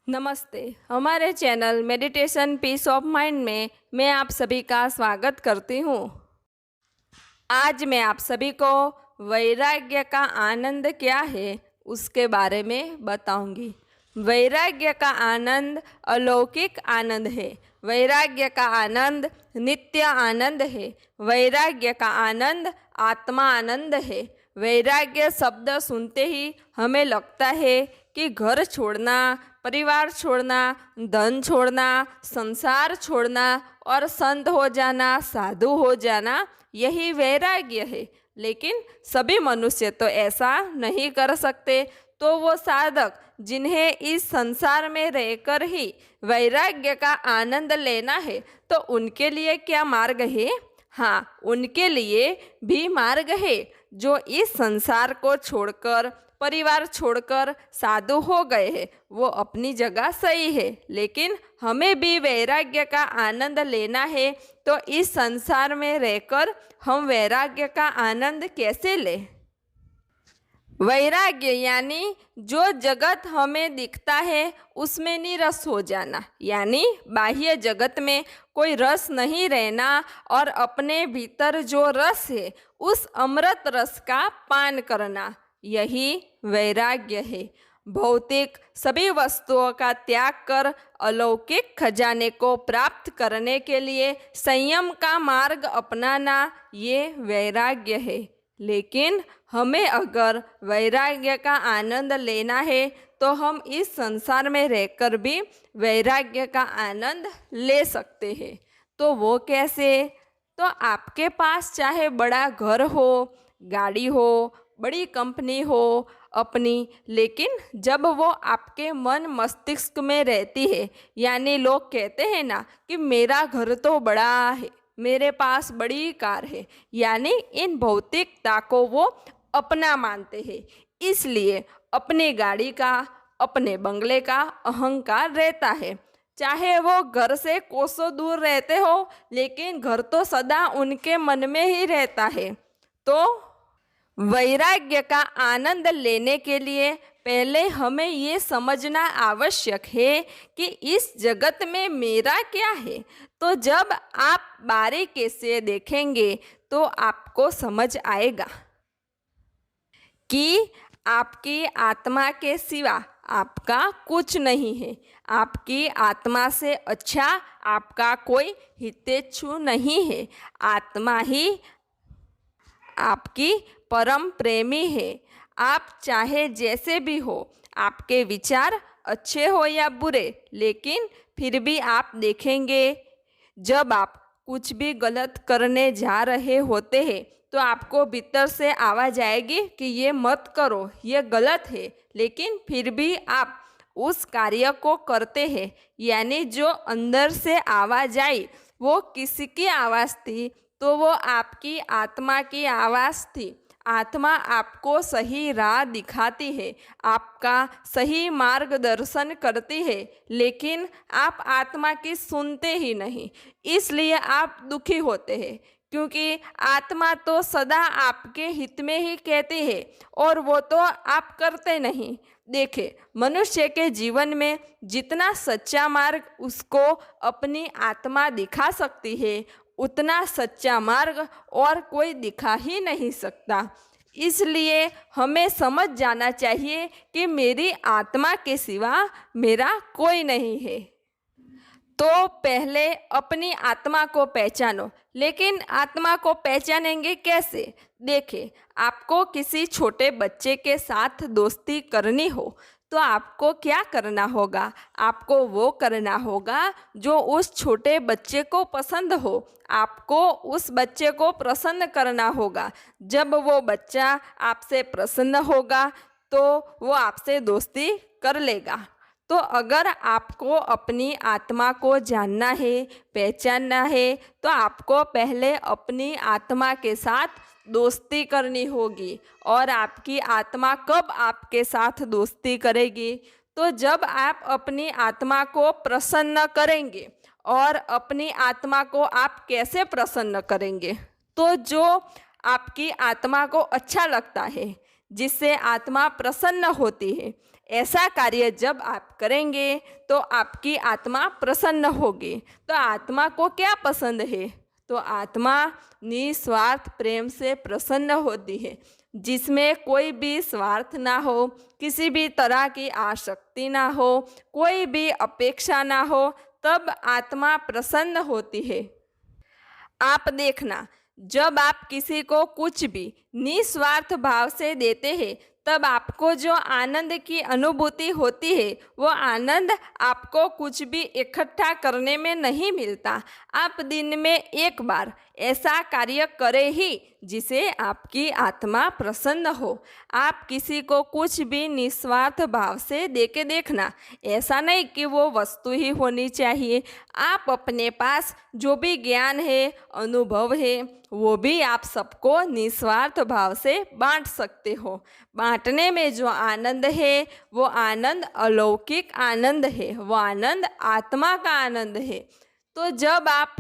नमस्ते। हमारे channel meditation peace of mind में मैं आप सभी का स्वागत करती हूँ। आज मैं आप सभी को वैराग्य का आनंद क्या है उसके बारे में बताऊंगी। वैराग्य का आनंद अलौकिक आनंद है। वैराग्य का आनंद नित्य आनंद है। वैराग्य का आनंद आत्मा आनंद है। वैराग्य शब्द सुनते ही हमें लगता है कि घर छोड़ना, परिवार छोड़ना, धन छोड़ना, संसार छोड़ना और संत हो जाना, साधु हो जाना, यही वैराग्य है। लेकिन सभी मनुष्य तो ऐसा नहीं कर सकते। तो वो साधक जिन्हें इस संसार में रहकर ही वैराग्य का आनंद लेना है, तो उनके लिए क्या मार्ग है? हाँ, उनके लिए भी मार्ग है। जो इस संसार को छोड़कर, परिवार छोड़कर साधु हो गए हैं, वो अपनी जगह सही है। लेकिन हमें भी वैराग्य का आनंद लेना है। तो इस संसार में रहकर हम वैराग्य का आनंद कैसे लें? वैराग्य यानी जो जगत हमें दिखता है उसमें निरस हो जाना, यानी बाह्य जगत में कोई रस नहीं रहना और अपने भीतर जो रस है उस अमृत रस का पान करना, यही वैराग्य है। भौतिक सभी वस्तुओं का त्याग कर अलौकिक खजाने को प्राप्त करने के लिए संयम का मार्ग अपनाना, ये वैराग्य है। लेकिन हमें अगर वैराग्य का आनंद लेना है तो हम इस संसार में रहकर भी वैराग्य का आनंद ले सकते हैं। तो वो कैसे? तो आपके पास चाहे बड़ा घर हो, गाड़ी हो, बड़ी कंपनी हो अपनी, लेकिन जब वो आपके मन मस्तिष्क में रहती है, यानी लोग कहते हैं ना कि मेरा घर तो बड़ा है, मेरे पास बड़ी कार है, यानी इन भौतिकता को वो अपना मानते हैं। इसलिए अपनी गाड़ी का, अपने बंगले का अहंकार रहता है। चाहे वो घर से कोसों दूर रहते हो, लेकिन घर तो सदा उनके मन में ही रहता है। तो वैराग्य का आनंद लेने के लिए पहले हमें ये समझना आवश्यक है कि इस जगत में मेरा क्या है। तो जब आप बारीकी से देखेंगे तो आपको समझ आएगा कि आपकी आत्मा के सिवा आपका कुछ नहीं है। आपकी आत्मा से अच्छा आपका कोई हितेच्छु नहीं है। आत्मा ही आपकी परम प्रेमी है। आप चाहे जैसे भी हो, आपके विचार अच्छे हो या बुरे, लेकिन फिर भी आप देखेंगे जब आप कुछ भी गलत करने जा रहे होते हैं तो आपको भीतर से आवाज़ आएगी कि ये मत करो, ये गलत है। लेकिन फिर भी आप उस कार्य को करते हैं। यानी जो अंदर से आवाज़ आई वो किसकी आवाज़ थी? तो वो आपकी आत्मा की आवाज़ थी। आत्मा आपको सही राह दिखाती है, आपका सही मार्गदर्शन करती है, लेकिन आप आत्मा की सुनते ही नहीं। इसलिए आप दुखी होते हैं, क्योंकि आत्मा तो सदा आपके हित में ही कहती है और वो तो आप करते नहीं। देखे, मनुष्य के जीवन में जितना सच्चा मार्ग उसको अपनी आत्मा दिखा सकती है, उतना सच्चा मार्ग और कोई दिखा ही नहीं सकता। इसलिए हमें समझ जाना चाहिए कि मेरी आत्मा के सिवा मेरा कोई नहीं है। तो पहले अपनी आत्मा को पहचानो। लेकिन आत्मा को पहचानेंगे कैसे? देखिए, आपको किसी छोटे बच्चे के साथ दोस्ती करनी हो तो आपको क्या करना होगा? आपको वो करना होगा जो उस छोटे बच्चे को पसंद हो। आपको उस बच्चे को प्रसन्न करना होगा। जब वो बच्चा आपसे प्रसन्न होगा तो वो आपसे दोस्ती कर लेगा। तो अगर आपको अपनी आत्मा को जानना है, पहचानना है, तो आपको पहले अपनी आत्मा के साथ दोस्ती करनी होगी। और आपकी आत्मा कब आपके साथ दोस्ती करेगी? तो जब आप अपनी आत्मा को प्रसन्न करेंगे। और अपनी आत्मा को आप कैसे प्रसन्न करेंगे? तो जो आपकी आत्मा को अच्छा लगता है, जिससे आत्मा प्रसन्न होती है, ऐसा कार्य जब आप करेंगे तो आपकी आत्मा प्रसन्न होगी। तो आत्मा को क्या पसंद है? तो आत्मा निस्वार्थ प्रेम से प्रसन्न होती है, जिसमें कोई भी स्वार्थ ना हो, किसी भी तरह की आसक्ति ना हो, कोई भी अपेक्षा ना हो, तब आत्मा प्रसन्न होती है। आप देखना, जब आप किसी को कुछ भी निस्वार्थ भाव से देते हैं, तब आपको जो आनंद की अनुभूति होती है, वो आनंद आपको कुछ भी इकट्ठा करने में नहीं मिलता। आप दिन में एक बार ऐसा कार्य करें ही जिसे आपकी आत्मा प्रसन्न हो। आप किसी को कुछ भी निस्वार्थ भाव से दे के देखना। ऐसा नहीं कि वो वस्तु ही होनी चाहिए। आप अपने पास जो भी ज्ञान है, अनुभव है, वो भी आप सबको निस्वार्थ भाव से बांट सकते हो। बांटने में जो आनंद है, वो आनंद अलौकिक आनंद है, वो आनंद आत्मा का आनंद है। तो जब आप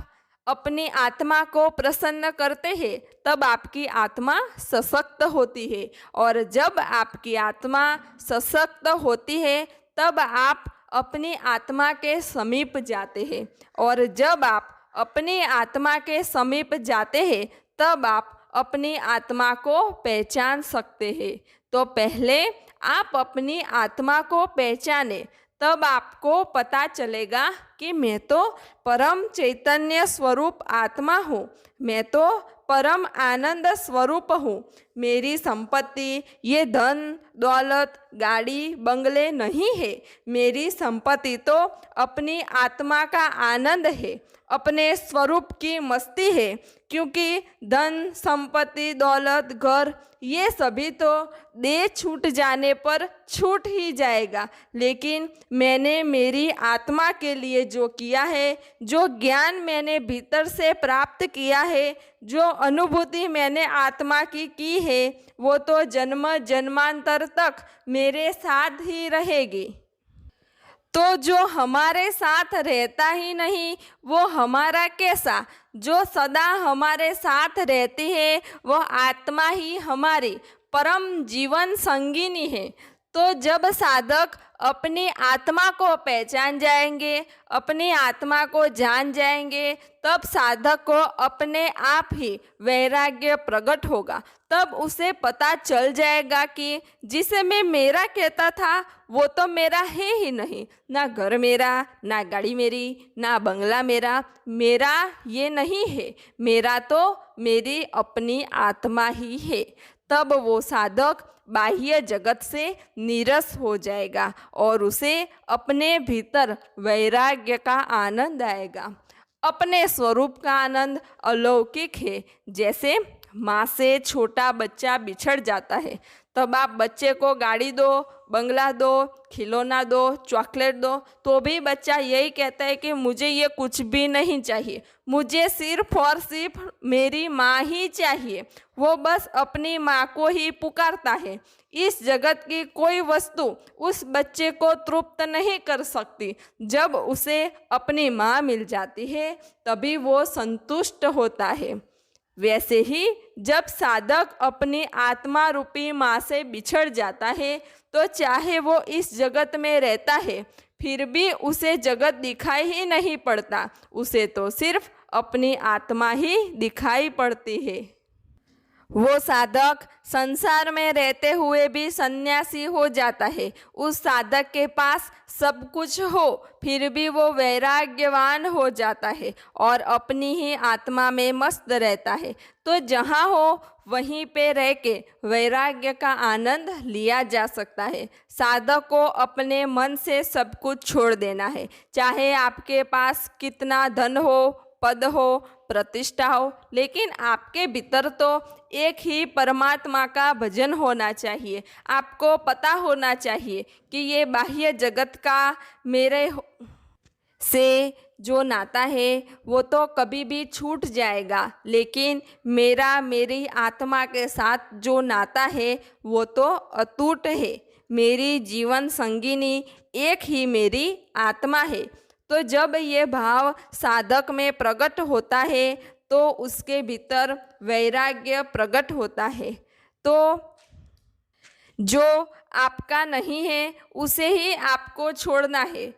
अपनी आत्मा को प्रसन्न करते हैं, तब आपकी आत्मा सशक्त होती है, और जब आपकी आत्मा सशक्त होती है, तब आप अपनी आत्मा के समीप जाते हैं, और जब आप अपनी आत्मा के समीप जाते हैं, तब आप अपनी आत्मा को पहचान सकते हैं। तो पहले आप अपनी आत्मा को पहचाने, तब आपको पता चलेगा कि मैं तो परम चैतन्य स्वरूप आत्मा हूँ, मैं तो परम आनंद स्वरूप हूँ। मेरी संपत्ति ये धन दौलत गाड़ी बंगले नहीं है। मेरी संपत्ति तो अपनी आत्मा का आनंद है, अपने स्वरूप की मस्ती है। क्योंकि धन संपत्ति दौलत घर ये सभी तो देह छूट जाने पर छूट ही जाएगा, लेकिन मैंने मेरी आत्मा के लिए जो किया है, जो ज्ञान मैंने भीतर से प्राप्त किया है, जो अनुभूति मैंने आत्मा की है, वो तो जन्म जन्मांतर तक मेरे साथ ही रहेगी। तो जो हमारे साथ रहता ही नहीं, वो हमारा कैसा? जो सदा हमारे साथ रहती है, वो आत्मा ही हमारी परम जीवन संगिनी है। तो जब साधक अपनी आत्मा को पहचान जाएंगे, अपनी आत्मा को जान जाएंगे, तब साधक को अपने आप ही वैराग्य प्रकट होगा। तब उसे पता चल जाएगा कि जिसे मैं मेरा कहता था, वो तो मेरा है ही नहीं। ना घर मेरा, ना गाड़ी मेरी, ना बंगला मेरा, मेरा ये नहीं है। मेरा तो मेरी अपनी आत्मा ही है। तब वो साधक बाह्य जगत से नीरस हो जाएगा और उसे अपने भीतर वैराग्य का आनंद आएगा। अपने स्वरूप का आनंद अलौकिक है। जैसे माँ से छोटा बच्चा बिछड़ जाता है, तब आप बच्चे को गाड़ी दो, बंगला दो, खिलौना दो, चॉकलेट दो, तो भी बच्चा यही कहता है कि मुझे ये कुछ भी नहीं चाहिए, मुझे सिर्फ और सिर्फ मेरी माँ ही चाहिए। वो बस अपनी माँ को ही पुकारता है। इस जगत की कोई वस्तु उस बच्चे को तृप्त नहीं कर सकती। जब उसे अपनी माँ मिल जाती है, तभी वो संतुष्ट होता है। वैसे ही जब साधक अपनी आत्मा रूपी माँ से बिछड़ जाता है, तो चाहे वो इस जगत में रहता है, फिर भी उसे जगत दिखाई ही नहीं पड़ता। उसे तो सिर्फ अपनी आत्मा ही दिखाई पड़ती है। वो साधक संसार में रहते हुए भी सन्यासी हो जाता है। उस साधक के पास सब कुछ हो, फिर भी वो वैराग्यवान हो जाता है और अपनी ही आत्मा में मस्त रहता है। तो जहाँ हो वहीं पे रह के वैराग्य का आनंद लिया जा सकता है। साधक को अपने मन से सब कुछ छोड़ देना है। चाहे आपके पास कितना धन हो, पद हो, प्रतिष्ठा हो, लेकिन आपके भीतर तो एक ही परमात्मा का भजन होना चाहिए। आपको पता होना चाहिए कि ये बाह्य जगत का मेरे से जो नाता है वो तो कभी भी छूट जाएगा, लेकिन मेरा मेरी आत्मा के साथ जो नाता है वो तो अटूट है। मेरी जीवन संगिनी एक ही मेरी आत्मा है। तो जब ये भाव साधक में प्रकट होता है, तो उसके भीतर वैराग्य प्रकट होता है। तो जो आपका नहीं है उसे ही आपको छोड़ना है।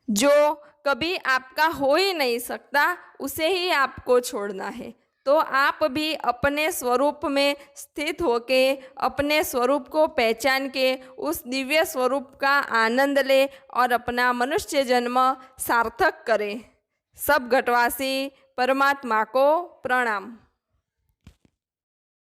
जो कभी आपका हो ही नहीं सकता उसे ही आपको छोड़ना है। तो आप भी अपने स्वरूप में स्थित होके अपने स्वरूप को पहचान के उस दिव्य स्वरूप का आनंद ले और अपना मनुष्य जन्म सार्थक करें। सब घटवासी परमात्मा को प्रणाम।